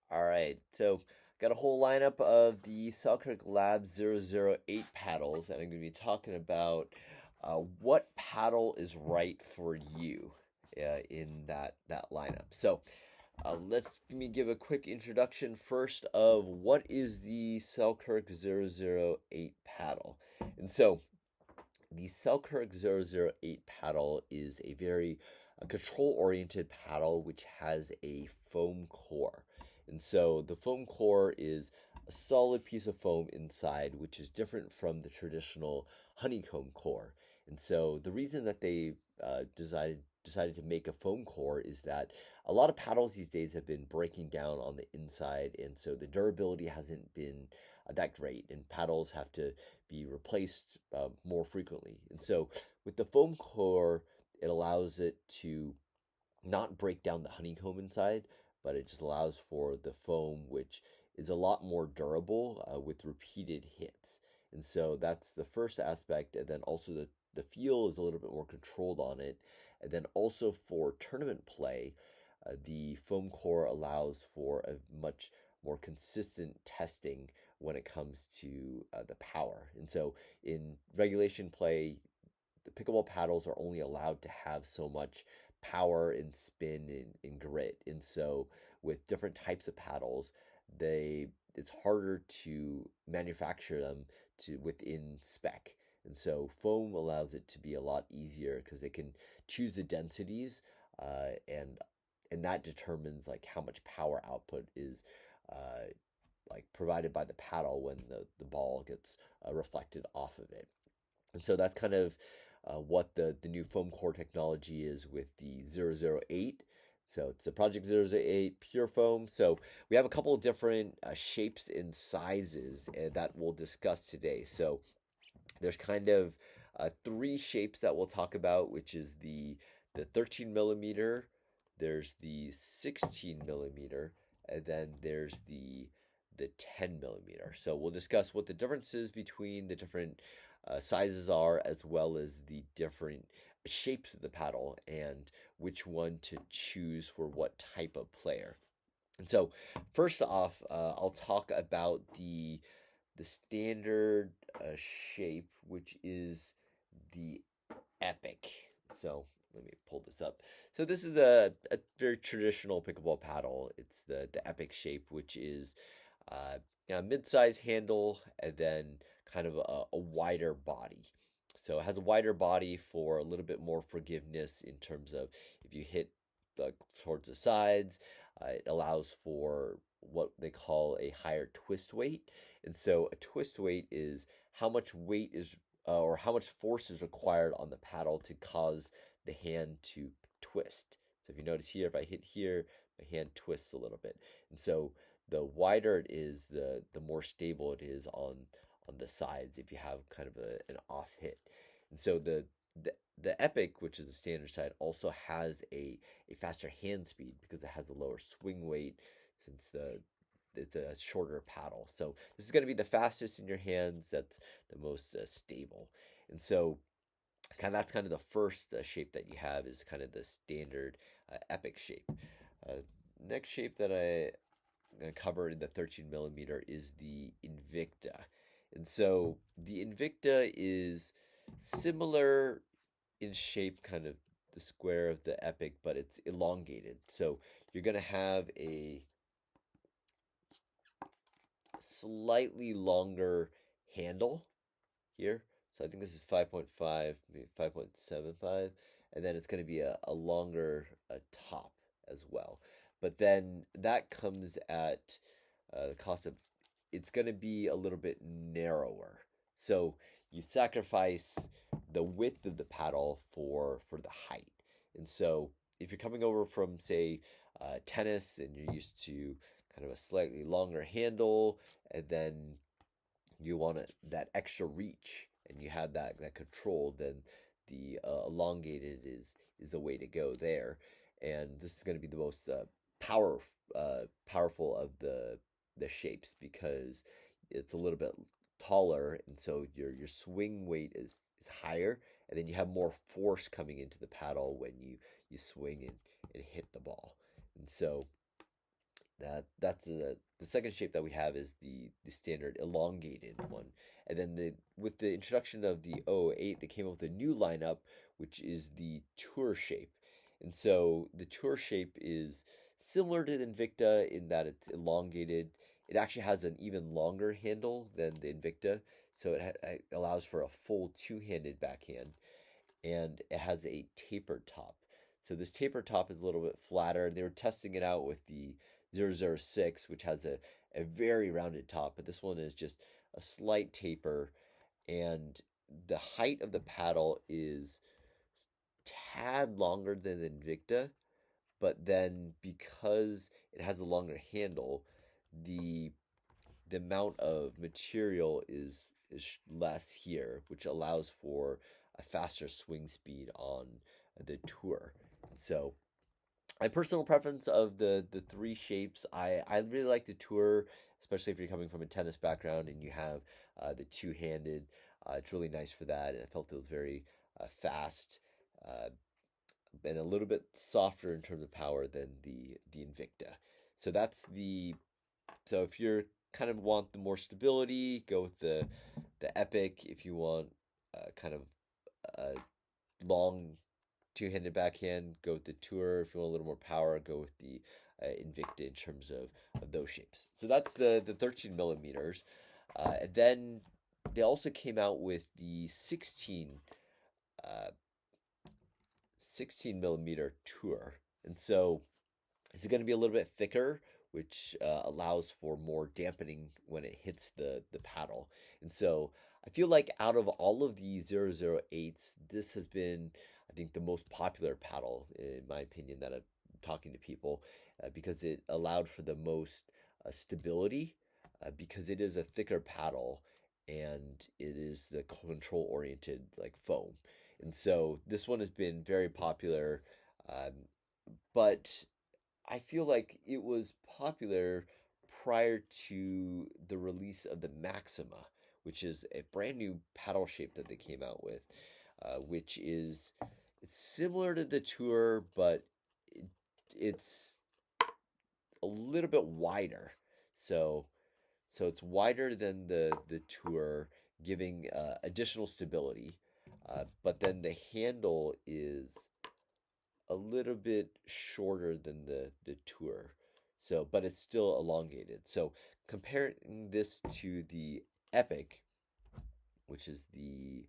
All right, so got a whole lineup of the Selkirk Lab 008 paddles, and I'm going to be talking about what paddle is right for you in that lineup. So let's me give a quick introduction first of what is the Selkirk 008 paddle. And so the Selkirk 008 paddle is a very control-oriented paddle which has a foam core. And so the foam core is a solid piece of foam inside, which is different from the traditional honeycomb core. And so the reason that they decided to make a foam core is that a lot of paddles these days have been breaking down on the inside, and so the durability hasn't been that great, and paddles have to be replaced more frequently. And so with the foam core, it allows it to not break down the honeycomb inside, but it just allows for the foam, which is a lot more durable with repeated hits. And so that's the first aspect. And then also the feel is a little bit more controlled on it. And then also for tournament play, the foam core allows for a much more consistent testing when it comes to the power. And so in regulation play, the pickleball paddles are only allowed to have so much power and spin and grit. And so with different types of paddles, it's harder to manufacture them to within spec. And so foam allows it to be a lot easier because they can choose the densities and that determines like how much power output is uh, like provided by the paddle when the ball gets reflected off of it. And so that's kind of what the new foam core technology is with the 008. So it's a Project 008 Pure Foam. So we have a couple of different shapes and sizes that we'll discuss today. So there's kind of three shapes that we'll talk about, which is the 13 millimeter, there's the 16 millimeter, and then there's the 10 millimeter. So we'll discuss what the differences between the different sizes are, as well as the different shapes of the paddle and which one to choose for what type of player. And so, first off, I'll talk about the standard shape, which is the epic. So let me pull this up. So this is a very traditional pickleball paddle. It's the epic shape, which is a mid-size handle and then kind of a wider body. So it has a wider body for a little bit more forgiveness in terms of if you hit towards the sides, it allows for what they call a higher twist weight. And so a twist weight is how much weight is or how much force is required on the paddle to cause the hand to twist. So if you notice here, if I hit here, my hand twists a little bit. And so the wider it is, the more stable it is on the sides if you have kind of an off hit. And so the Epic, which is the standard side, also has a faster hand speed because it has a lower swing weight since it's a shorter paddle. So this is going to be the fastest in your hands. That's the most stable. And so that's kind of the first shape that you have is kind of the standard Epic shape. Next shape that I'm going to cover in the 13 millimeter is the Invicta. And so the Invicta is similar in shape, kind of the square of the Epic, but it's elongated. So you're going to have a slightly longer handle here. So I think this is 5.5, maybe 5.75, and then it's going to be a longer top as well. But then that comes at the cost of it's going to be a little bit narrower. So you sacrifice the width of the paddle for the height. And so if you're coming over from say tennis and you're used to kind of a slightly longer handle, and then you want that extra reach and you have that control, then the elongated is the way to go there. And this is going to be the most powerful of the shapes because it's a little bit taller, and so your swing weight is higher, and then you have more force coming into the paddle when you swing and hit the ball. And so That's the second shape that we have is the standard elongated one, and then the with the introduction of the 008, they came up with a new lineup, which is the tour shape, and so the tour shape is similar to the Invicta in that it's elongated. It actually has an even longer handle than the Invicta, so it allows for a full two-handed backhand, and it has a tapered top. So this tapered top is a little bit flatter. They were testing it out with the 006, which has a very rounded top, but this one is just a slight taper, and the height of the paddle is tad longer than the Invicta, but then because it has a longer handle, the the amount of material is less here, which allows for a faster swing speed on the tour. So my personal preference of the three shapes, I really like the tour, especially if you're coming from a tennis background and you have the two handed. It's really nice for that, and I felt it was very fast uh, and a little bit softer in terms of power than the Invicta. So that's the so if you're kind of want the more stability, go with the Epic. If you want kind of a long two-handed backhand, go with the Tour. If you want a little more power, go with the Invicta in terms of those shapes. So that's the 13 millimeters. And then they also came out with the 16 millimeter Tour. And so is it going to be a little bit thicker, which allows for more dampening when it hits the paddle. And so I feel like out of all of the 008s, this has been, I think, the most popular paddle, in my opinion, that I'm talking to people, because it allowed for the most stability, because it is a thicker paddle and it is the control oriented like foam. And so this one has been very popular. Um, but I feel like it was popular prior to the release of the Maxima, which is a brand new paddle shape that they came out with, which is it's similar to the Tour, but it, it's a little bit wider. So so it's wider than the Tour, giving additional stability. But then the handle is a little bit shorter than the Tour. So, but it's still elongated. So, comparing this to the Epic, which is the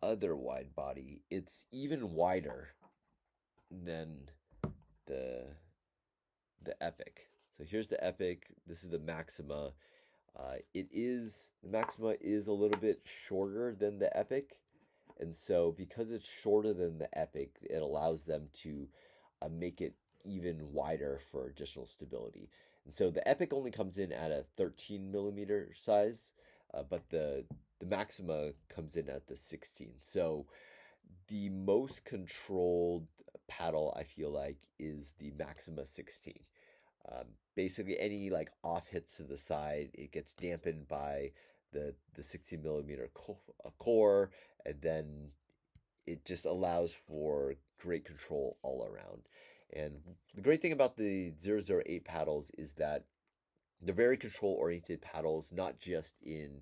other wide body, it's even wider than the the Epic. So here's the Epic. This is the Maxima. The Maxima is a little bit shorter than the Epic, and so because it's shorter than the Epic, it allows them to make it even wider for additional stability. And so the Epic only comes in at a 13 millimeter size, but the Maxima comes in at the 16. So the most controlled paddle I feel like is the Maxima 16. Basically, any like off hits to the side, it gets dampened by the 60 millimeter core, and then it just allows for great control all around. And the great thing about the 008 paddles is that they're very control oriented paddles, not just in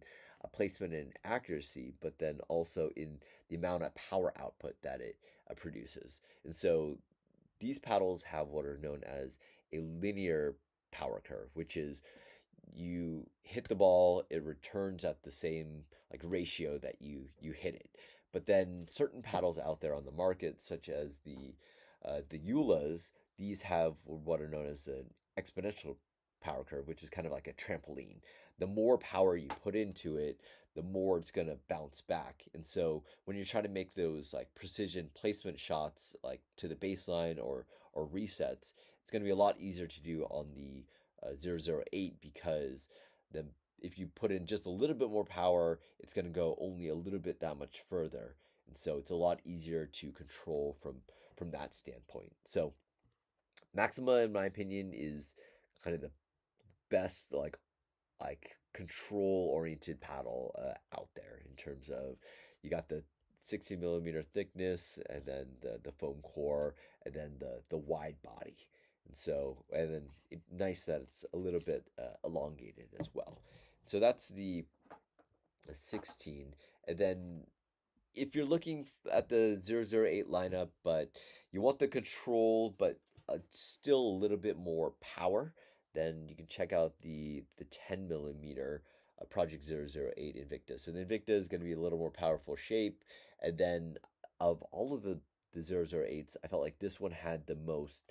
placement and accuracy, but then also in the amount of power output that it produces. And so these paddles have what are known as a linear power curve, which is you hit the ball, it returns at the same like ratio that you hit it. But then certain paddles out there on the market, such as the Joolas, these have what are known as an exponential power curve, which is kind of like a trampoline. The more power you put into it, the more it's going to bounce back. And so when you're trying to make those like precision placement shots like to the baseline or resets, it's going to be a lot easier to do on the 008, because the if you put in just a little bit more power, it's going to go only a little bit that much further. And so it's a lot easier to control from that standpoint. So Maxima, in my opinion, is kind of the best like control oriented paddle out there in terms of you got the 60 millimeter thickness, and then the foam core, and then the wide body. And so, and then nice that it's a little bit elongated as well. So that's the 16. And then if you're looking at the 008 lineup, but you want the control, but still a little bit more power, then you can check out the 10 millimeter Project 008 Invicta. So the Invicta is going to be a little more powerful shape. And then of all of the 008s, I felt like this one had the most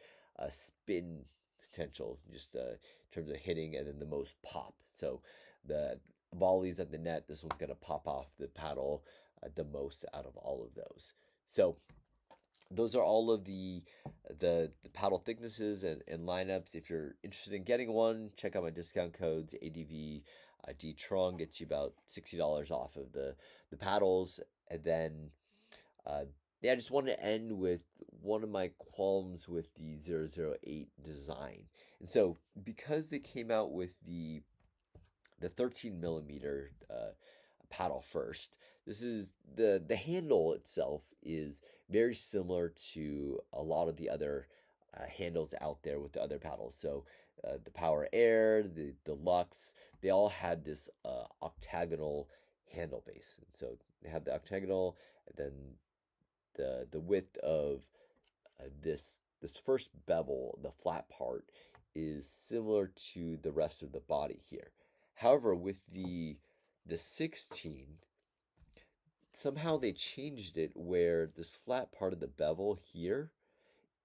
spin potential, just in terms of hitting, and then the most pop. So the volleys at the net, this one's going to pop off the paddle the most out of all of those. So those are all of the paddle thicknesses and lineups. If you're interested in getting one, check out my discount codes. ADV GTRON gets you about $60 off of the paddles. And then yeah, I just wanted to end with one of my qualms with the 008 design. And so because they came out with the 13 millimeter paddle first, this is the handle itself is very similar to a lot of the other handles out there with the other paddles. So the Power Air, the Luxx, they all had this octagonal handle base. And so they had the octagonal, and then the width of this first bevel, the flat part, is similar to the rest of the body here. However, with the 16, somehow they changed it where this flat part of the bevel here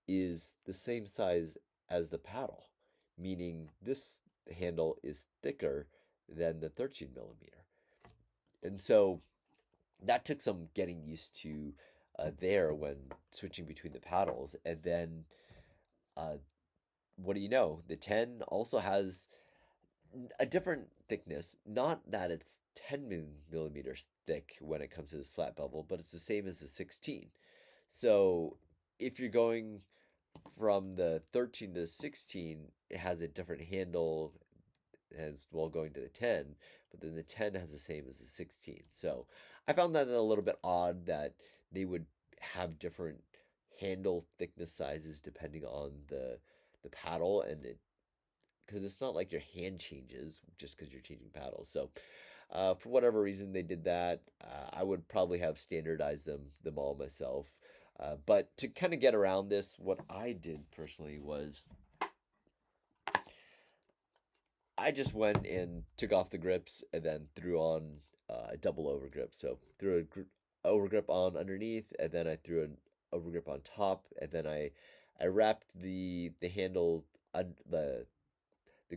is the same size as the paddle, meaning this handle is thicker than the 13 millimeter. And so that took some getting used to there when switching between the paddles. And then uh, what do you know? The 10 also has a different thickness. Not that it's 10 millimeters thick when it comes to the slat bevel, but it's the same as the 16. So if you're going from the 13 to the 16, it has a different handle as well going to the 10, but then the 10 has the same as the 16. So I found that a little bit odd that they would have different handle thickness sizes depending on the paddle, and it because it's not like your hand changes just because you're changing paddles. So for whatever reason they did that. I would probably have standardized them all myself. But to kind of get around this, what I did personally was I just went and took off the grips and then threw on a double overgrip. So threw a overgrip on underneath, and then I threw an overgrip on top, and then I wrapped the handle the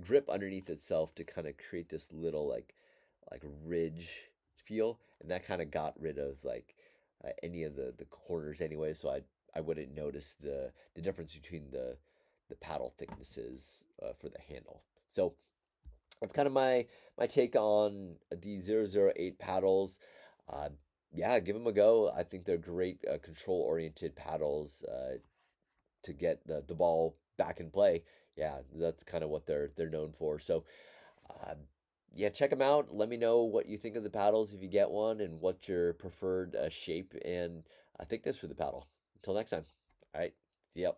grip underneath itself to kind of create this little like ridge feel, and that kind of got rid of like any of the corners anyway. So I wouldn't notice the difference between the paddle thicknesses for the handle. So that's kind of my take on the 008 paddles. Uh, yeah, give them a go. I think they're great control oriented paddles to get the ball back in play. Yeah, that's kind of what they're known for. So, uh, yeah, check them out. Let me know what you think of the paddles if you get one, and what's your preferred shape and thickness for the paddle. Until next time. All right, see ya.